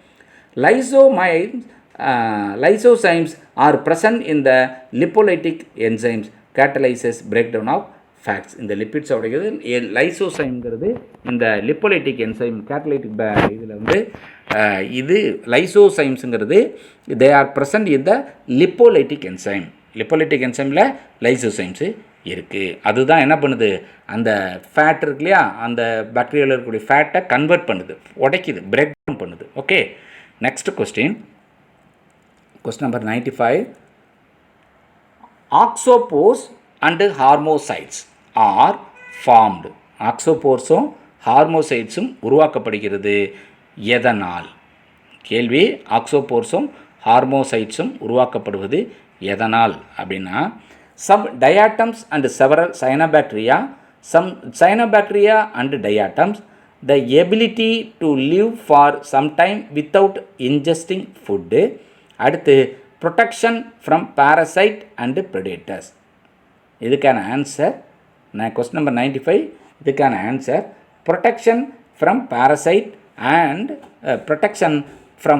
Lysozymes are present in the lipolytic enzymes catalyzes breakdown of fats. இந்த lipids உடையது லைசோசைம்ங்கிறது இந்த லிப்போலைட்டிக் என்சைம் கேட்டலைட்டிக் இதில் இது லைசோசைம்ஸுங்கிறது they are present in the lipolytic enzyme. Lipolytic என்சைமில் லைசோசைம்ஸு இருக்குது. அதுதான் என்ன பண்ணுது, அந்த ஃபேட் இருக்கு இல்லையா, அந்த பாக்டீரியாவில் இருக்கக்கூடிய ஃபேட்டை கன்வெர்ட் பண்ணுது, உடைக்குது, பிரேக் டவுன் பண்ணுது. Okay, next question number 95. Auxospores and hormocytes are formed. ஆக்சோபோர்ஸும் ஹார்மோசைட்ஸும் உருவாக்கப்படுகிறது எதனால்? கேள்வி, ஆக்சோபோர்ஸும் ஹார்மோசைட்ஸும் உருவாக்கப்படுவது எதனால் அப்படின்னா some diatoms and several cyanobacteria, some cyanobacteria and diatoms, the ability to live for some time without ingesting food. அடுத்து protection from parasite and predators. இதுக்கான ஆன்சர் கொஸ்டின் நம்பர் 95. இதுக்கான answer protection from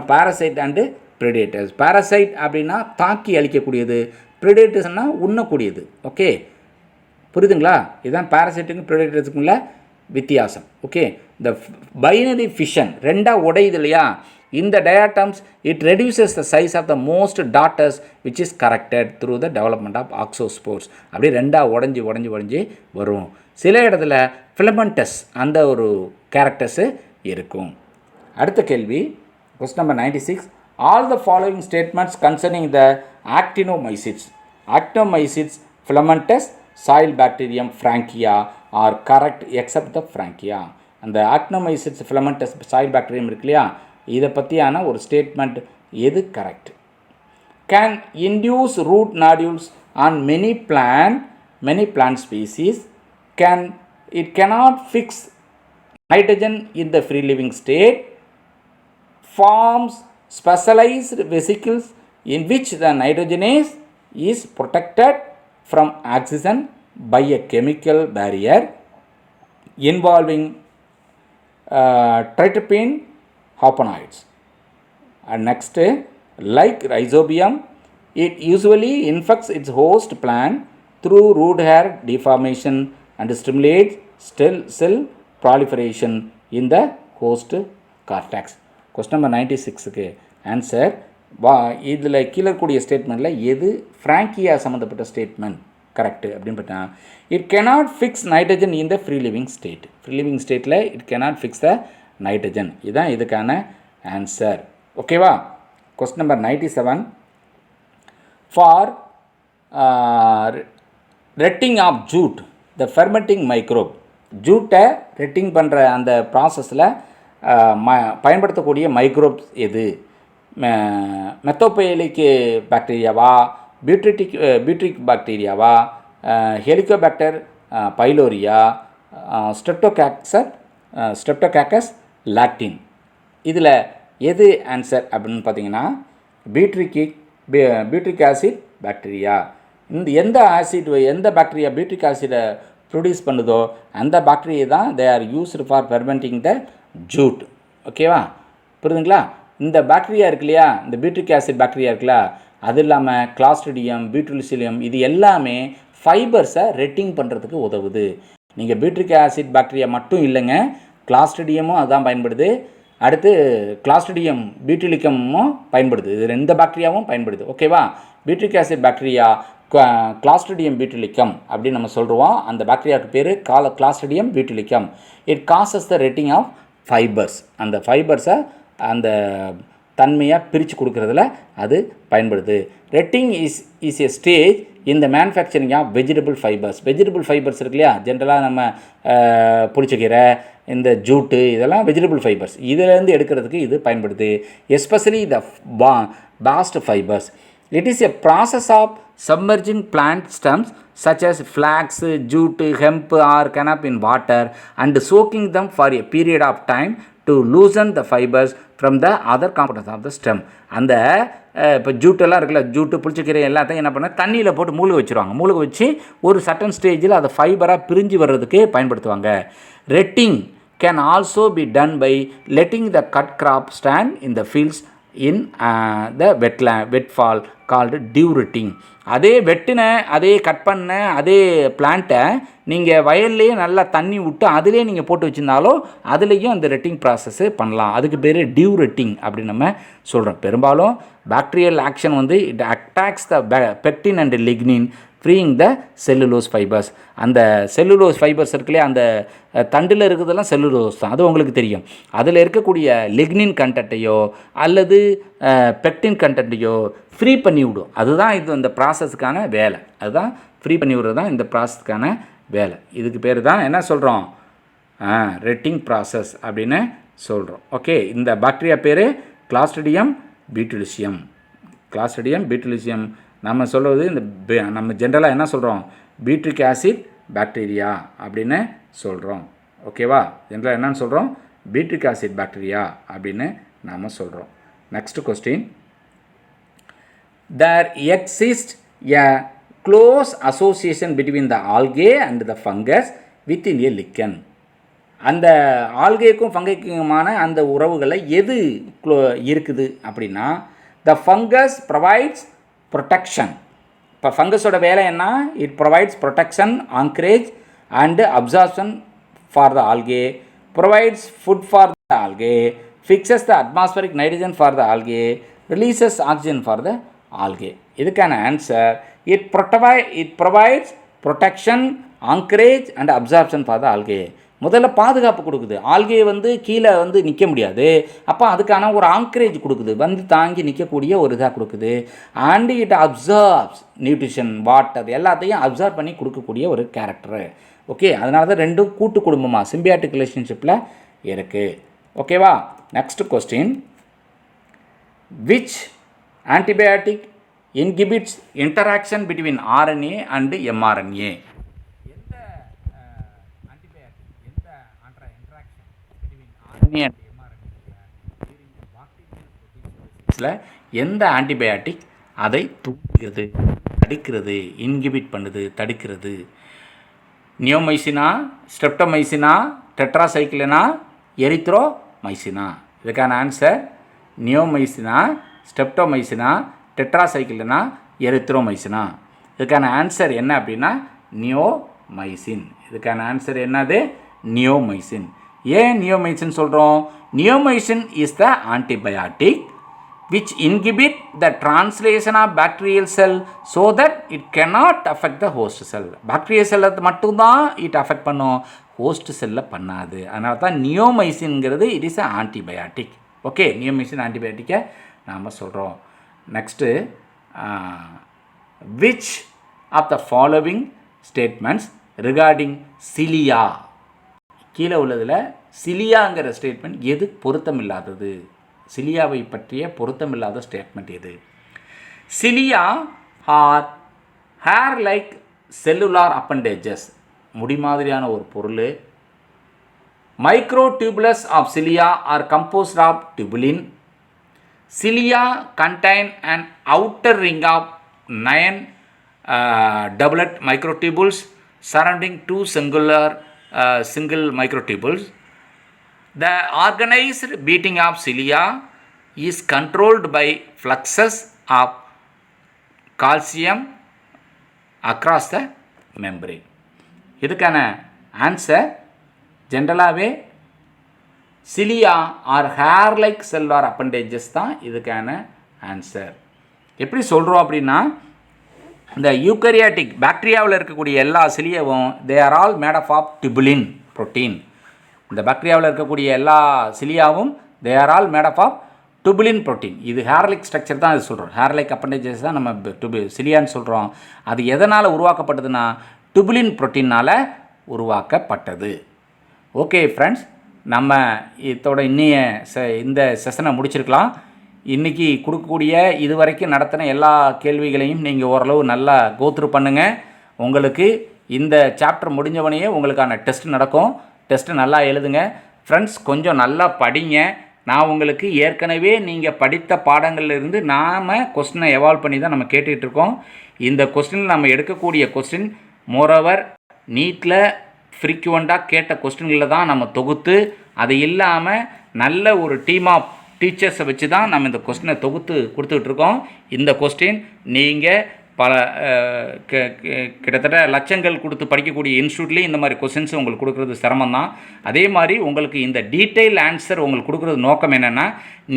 parasite and predators. Parasite அப்படின்னா தாக்கி அழிக்கக்கூடியது, ப்ரெடேட்டர்ஸ்னால் உண்ணக்கூடியது. Okay, புரியுதுங்களா? இதுதான் பாரசைட்டுக்கும் ப்ரெடேட்டர்ஸுக்குள்ள வித்தியாசம். Okay, இந்த binary fission ரெண்டாக உடையுது இல்லையா, இந்த diatoms it reduces the size of the most daughters which is corrected through the development of oxospores. அப்படியே ரெண்டாக உடஞ்சி வரும். சில இடத்துல filamentous அந்த ஒரு கேரக்டர்ஸு இருக்கும். அடுத்த கேள்வி question number 96. All the following statements concerning the actinomycetes, filamentous, soil bacterium, frankia are correct except the frankia. அந்த actinomycetes, filamentous, soil bacterium இருக்கு இல்லையா, இதை பற்றியான ஒரு ஸ்டேட்மெண்ட் எது correct? Can induce root nodules on many plant species. It cannot fix nitrogen in the free living state. Forms specialized vesicles in which the nitrogenase is protected from oxygen by a chemical barrier involving tryptophan haploids. And next, like rhizobium, it usually infects its host plant through root hair deformation and stimulates cell proliferation in the host cortex. Question number 96க்கு answer இதில் கீழே கூடிய ஸ்டேட்மெண்ட்டில் எது Frankia சம்மந்தப்பட்ட statement correct அப்படின்னு பார்த்தா, it cannot fix nitrogen in the free living state. Free living ஸ்டேட்டில் it cannot fix the nitrogen. இதுதான் இதுக்கான ஆன்சர். ஓகேவா? Question number 97. For retting of jute the fermenting microbe. ஜூட்டை ரெட்டிங் பண்ணுற அந்த ப்ராசஸில் பயன்படுத்தக்கூடிய மைக்ரோப்ஸ் எது? மெத்தோபைலிக் பாக்டீரியாவா, பியூட்ரிக் பாக்டீரியாவா, ஹெலிகோபாக்டர் பைலோரியா, ஸ்ட்ரெப்டோகாக்கஸ் லாக்டின். இதில் எது ஆன்சர் அப்படின்னு பார்த்தீங்கன்னா பீட்ரிக் ஆசிட் பாக்டீரியா. எந்த பாக்டீரியா பீட்ரிக் ஆசிடை ப்ரொடியூஸ் பண்ணுதோ அந்த பாக்டீரியா தான் they R used for fermenting the jute. ஓகேவா, புரியுதுங்களா? இந்த பாக்டீரியா இருக்கு இல்லையா, இந்த பீட்ரிக் ஆசிட் பாக்டீரியா இருக்குல்ல, அது இல்லாமல் கிளாஸ்ட்ரிடியம், பியூட்டிலிசிலியம், இது எல்லாமே ஃபைபர்ஸை ரெட்டிங் பண்ணுறதுக்கு உதவுது. நீங்கள் பீட்ரிக் ஆசிட் பாக்டீரியா மட்டும் இல்லைங்க, கிளாஸ்ட்ரிடியமும் அதுதான் பயன்படுது. அடுத்து கிளாஸ்ட்ரிடியம் பியூட்டிலிக்கமும் பயன்படுது. இது 2 பாக்டீரியாவும் பயன்படுது. ஓகேவா, butyric acid bacteria clostridium butylicum அப்படின்னு நம்ம சொல்லுவோம். அந்த பாக்டீரியாவுக்கு பேர் clostridium butylicum. It causes the retting of fibres. அந்த ஃபைபர்ஸை அந்த தன்மையாக பிரித்து கொடுக்குறதுல அது பயன்படுது. ரெட்டிங் இஸ் எ ஸ்டேஜ் இந்த manufacturing of vegetable fibres. Vegetable fibres இருக்கு இல்லையா, ஜென்ரலாக நம்ம புளிச்சக்கீரை, இந்த ஜூட்டு, இதெல்லாம் வெஜிடபிள் ஃபைபர்ஸ். இதிலேருந்து எடுக்கிறதுக்கு இது பயன்படுது. Especially the bast fibres. It is a process of submerging plant stems such as flax, jute, hemp or canop in water and soaking them for a period of time to loosen the fibers from the other components of the stem. அந்த இப்போ ஜூட்டெல்லாம் இருக்குல்ல, ஜூட்டு, புளிச்சக்கீரை எல்லாத்தையும் என்ன பண்ண தண்ணியில் போட்டு மூழ்க வச்சுருவாங்க. மூழ்க வச்சு ஒரு சட்டன் ஸ்டேஜில் அதை ஃபைபராக பிரிஞ்சு வர்றதுக்கு பயன்படுத்துவாங்க. Retting can also be done by letting the cut crop stand in the fields in the wet fall called dew retting. அதே கட் பண்ண அதே பிளான்ட்டை நீங்கள் வயல்லையே நல்லா தண்ணி விட்டு அதிலே நீங்கள் போட்டு வச்சுருந்தாலும் அதுலேயும் அந்த ரெட்டிங் ப்ராசஸ்ஸு பண்ணலாம். அதுக்கு பேர் டியூ ரெட்டிங் அப்படின்னு நம்ம சொல்கிறோம். பெரும்பாலும் பாக்டீரியல் ஆக்ஷன் வந்து it attacks the pectin and lignin freeing the cellulose fibres. அந்த செல்லுலோஸ் ஃபைபர்ஸ் இருக்குல்லையே, அந்த தண்டில் இருக்கிறதெல்லாம் செல்லுலோஸ் தான், அது உங்களுக்கு தெரியும். அதில் இருக்கக்கூடிய லிக்னின் கண்டென்ட்டையோ அல்லது பெக்டின் கண்டென்ட்டையோ ஃப்ரீ பண்ணி விடும். அதுதான் இது இந்த ப்ராசஸ்க்கான வேலை. அதுதான் ஃப்ரீ பண்ணி விடுறது தான் இந்த ப்ராசஸ்க்கான வேலை. இதுக்கு பேர் தான் என்ன சொல்கிறோம், ரெட்டிங் ப்ராசஸ் அப்படின்னு சொல்கிறோம். ஓகே, இந்த பாக்டீரியா பேர் கிளாஸ்ட்ரிடியம் பியூட்டிலிசியம். கிளாஸ்ட்ரிடியம் பியூட்டிலிசியம் நம்ம சொல்கிறது இந்த நம்ம ஜென்ரலாக என்ன சொல்கிறோம், பீட்ரிக் ஆசிட் பாக்டீரியா அப்படின்னு சொல்கிறோம். ஓகேவா, ஜென்ரலாக என்னன்னு சொல்கிறோம், பீட்ரிக் ஆசிட் பாக்டீரியா அப்படின்னு நாம் சொல்கிறோம். Next question. There exists a close association between the algae and the fungus within a lichen. அந்த ஆல்கேக்கும் ஃபங்கைக்குமான அந்த உறவுகளில் எது இருக்குது அப்படின்னா, the fungus provides protection. இப்போ ஃபங்கஸோட வேலை என்ன, it provides protection, anchorage and absorption for the algae, provides food for the algae, fixes the atmospheric nitrogen for the algae, releases oxygen for the algae. இதுக்கான answer it provides protection, anchorage and absorption for the algae. முதல்ல பாதுகாப்பு கொடுக்குது. Algae வந்து கீழே வந்து நிற்க முடியாது, அப்போ அதுக்கான ஒரு ஆங்கரேஜ் கொடுக்குது, வந்து தாங்கி நிற்கக்கூடிய ஒரு இதாக கொடுக்குது. And it absorbs nutrition, water எல்லாத்தையும் அப்சர்வ் பண்ணி கொடுக்கக்கூடிய ஒரு கேரக்டரு. ஓகே, அதனால தான் ரெண்டும் கூட்டு குடும்பமாக சிம்பியாட்டிக் ரிலேஷன்ஷிப்பில் இருக்குது. ஓகேவா, next question. Which antibiotic inhibits interaction between RNA and mRNA? எந்த ஆன்டிபயாட்டிக் அதை தூண்டுகிறது, தடுக்கிறது, இன்ஹிபிட் பண்ணுது, தடுக்கிறது? நியோமைசினா, ஸ்ட்ரெப்டோமைசினா, டெட்ராசைக்ளினா, எரித்ரோமைசினா? இதுக்கான ஆன்சர் நியோமைசினா, ஸ்ட்ரெப்டோமைசினா, டெட்ராசைக்ளினா, எரித்ரோமைசினா? இதுக்கான ஆன்சர் என்ன அப்படின்னா நியோமைசின். இதுக்கான ஆன்சர் என்னது, நியோமைசின். ஏன் நியோமைசின் சொல்கிறோம், neomycin is the antibiotic which inhibit the translation of bacterial cell so that it cannot affect the host cell. bacterial cell மட்டும்தான் it affect பண்ணும், host cell பண்ணாது. அதனால தான் நியோமைசின்ங்கிறது it is a antibiotic. Okay, neomycin ஆன்டிபயாட்டிக்கை நாம் சொல்கிறோம். Next, which of the following statements regarding cilia? கீழே உள்ளதில் சிலியாங்கிற ஸ்டேட்மெண்ட் எது பொருத்தமில்லாதது? சிலியாவை பற்றிய பொருத்தமில்லாத ஸ்டேட்மெண்ட் எது? Cilia R hair like cellular appendages. முடி மாதிரியான ஒரு பொருள். Microtubules of cilia are composed of tubulin. Cilia contain an outer ring of 9 doublet microtubules surrounding two single microtubules. The organized beating of cilia is controlled by fluxes of calcium across the membrane. இதுக்கான answer ஜென்ரலாகவே cilia R hair like cellular appendages தான் இதுக்கான answer. எப்படி சொல்கிறோம் அப்படின்னா, இந்த யூக்கரியாட்டிக் பாக்டீரியாவில் இருக்கக்கூடிய எல்லா சிலியாவும் they are all made of tubulin protein. இந்த பாக்டீரியாவில் இருக்கக்கூடிய எல்லா சிலியாவும் they are all made of tubulin protein. இது ஹேர் லைக் ஸ்ட்ரக்சர் தான் இது சொல்கிறோம். ஹேர் லைக் அப்பண்டேஜஸ் தான் நம்ம சிலியான்னு சொல்கிறோம். அது எதனால் உருவாக்கப்பட்டதுன்னா டியூபுலின் புரோட்டீனால் உருவாக்கப்பட்டது. ஓகே ஃப்ரெண்ட்ஸ், நம்ம இதோட இந்த செஷனை முடிச்சிருக்கலாம். இன்றைக்கி கொடுக்கக்கூடிய இது வரைக்கும் நடத்தின எல்லா கேள்விகளையும் நீங்கள் ஓரளவு நல்லா கோத்ரூ பண்ணுங்கள். உங்களுக்கு இந்த சாப்டர் முடிஞ்சவனையே உங்களுக்கான டெஸ்ட் நடக்கும். டெஸ்ட்டு நல்லா எழுதுங்க ஃப்ரெண்ட்ஸ். கொஞ்சம் நல்லா படிங்க. நான் உங்களுக்கு ஏற்கனவே நீங்கள் படித்த பாடங்கள்லேருந்து நாம் கொஸ்டினை எவால்வ் பண்ணி தான் நம்ம கேட்டுட்ருக்கோம். இந்த கொஸ்டின் நம்ம எடுக்கக்கூடிய கொஸ்டின் மோரோவர் நீட்டில் ஃப்ரீக்குவெண்ட்டாக கேட்ட கொஸ்டின்களில் தான் நம்ம தொகுத்து, அது இல்லாமல் நல்ல ஒரு டீம் ஆஃப் டீச்சர்ஸை வச்சு தான் நம்ம இந்த கொஸ்டினை தொகுத்து கொடுத்துட்ருக்கோம். இந்த கொஸ்டின் நீங்கள் பல கிட்டத்தட்ட லட்சங்கள் கொடுத்து படிக்கக்கூடிய இன்ஸ்டியூட்லேயும் இந்த மாதிரி கொஸ்டின்ஸ் உங்களுக்கு கொடுக்குறது சிரமம் தான். அதே மாதிரி உங்களுக்கு இந்த டீட்டெயில் ஆன்சர் உங்களுக்கு கொடுக்குறது நோக்கம் என்னென்னா,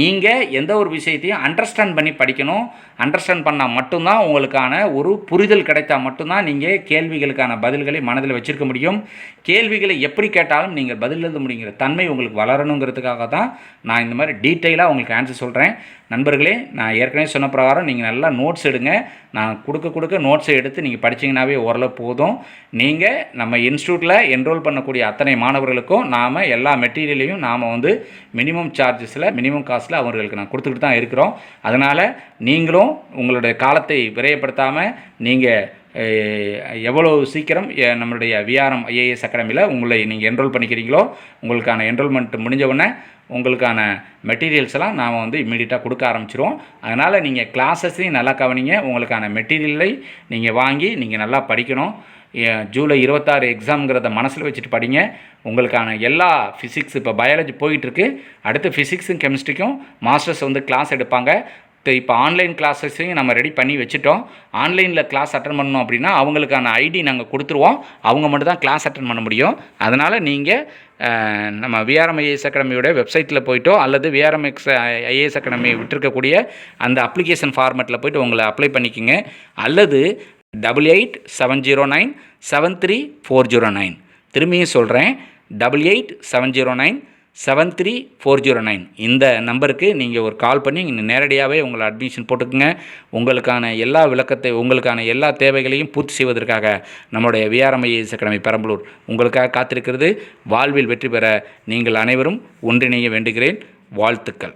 நீங்கள் எந்த ஒரு விஷயத்தையும் அண்டர்ஸ்டாண்ட் பண்ணி படிக்கணும். அண்டர்ஸ்டாண்ட் பண்ணால் மட்டும்தான் உங்களுக்கான ஒரு புரிதல் கிடைத்தால் மட்டும்தான் நீங்கள் கேள்விகளுக்கான பதில்களை மனதில் வச்சுருக்க முடியும். கேள்விகளை எப்படி கேட்டாலும் நீங்கள் பதில் எழுத முடியுங்கிற தன்மை உங்களுக்கு வளரணுங்கிறதுக்காக தான் நான் இந்த மாதிரி டீட்டெயிலாக உங்களுக்கு ஆன்சர் சொல்கிறேன். நண்பர்களே, நான் ஏற்கனவே சொன்ன பிரகாரம் நீங்கள் நல்லா நோட்ஸ் எடுங்க. நான் கொடுக்க நோட்ஸை எடுத்து நீங்கள் படிச்சிங்கனாவே ஓரளவு போதும். நீங்கள் நம்ம இன்ஸ்டியூட்டில் என்ரோல் பண்ணக்கூடிய அத்தனை மாணவர்களுக்கும் நாம் எல்லா மெட்டீரியலையும் நாம் மினிமம் சார்ஜஸில் மினிமம் காஸ்ட்டில் அவர்களுக்கு நான் கொடுத்துக்கிட்டு தான் இருக்கிறோம். அதனால் நீங்களும் உங்களுடைய காலத்தை விரயப்படுத்தாமல் நீங்கள் எவ்வளோ சீக்கிரம் நம்மளுடைய விஆர்எம் ஐஏஎஸ் அகாடமியில் உங்களை நீங்கள் என்ரோல் பண்ணிக்கிறீங்களோ, உங்களுக்கான என்ரோல்மெண்ட் முடிஞ்சவுடனே உங்களுக்கான மெட்டீரியல்ஸ் எல்லாம் நாம் இம்மீடியட்டாக கொடுக்க ஆரம்பிச்சிருவோம். அதனால் நீங்கள் கிளாஸஸையும் நல்லா கவனிங்க. உங்களுக்கான மெட்டீரியலை நீங்கள் வாங்கி நீங்கள் நல்லா படிக்கணும். ஜூலை 26 எக்ஸாம்ங்கிறத மனசில் வச்சுட்டு படிங்க. உங்களுக்கான எல்லா ஃபிசிக்ஸ், இப்போ பயாலஜி போயிட்டுருக்கு, அடுத்து ஃபிசிக்ஸும் கெமிஸ்ட்ரிக்கும் மாஸ்டர்ஸ் கிளாஸ் எடுப்பாங்க. இப்போ ஆன்லைன் கிளாஸஸையும் நம்ம ரெடி பண்ணி வச்சுட்டோம். ஆன்லைனில் கிளாஸ் அட்டன் பண்ணணும் அப்படின்னா அவங்களுக்கான ஐடி நாங்கள் கொடுத்துருவோம். அவங்க மட்டும் தான் கிளாஸ் அட்டன் பண்ண முடியும். அதனால் நீங்கள் நம்ம விஆர்எம் ஐஏஎஸ் அகாடமியோட வெப்சைட்டில் போய்ட்டோ அல்லது விஆர்எம் ஐஏஎஸ் அகாடமி விட்டுருக்கக்கூடிய அந்த அப்ளிகேஷன் ஃபார்மேட்டில் போய்ட்டு உங்களை அப்ளை பண்ணிக்கோங்க. அல்லது 8870973409, திரும்பியும் சொல்கிறேன், 8870973409 இந்த நம்பருக்கு நீங்கள் ஒரு கால் பண்ணி நேரடியாகவே உங்களை அட்மிஷன் போட்டுக்குங்க. உங்களுக்கான எல்லா உங்களுக்கான எல்லா தேவைகளையும் பூர்த்தி செய்வதற்காக நம்முடைய விஆர்எம் ஐஏஎஸ் அகாடமி பெரம்பலூர் உங்களுக்காக காத்திருக்கிறது. வாழ்வில் வெற்றி பெற நீங்கள் அனைவரும் ஒன்றிணைய வேண்டுகிறேன். வாழ்த்துக்கள்.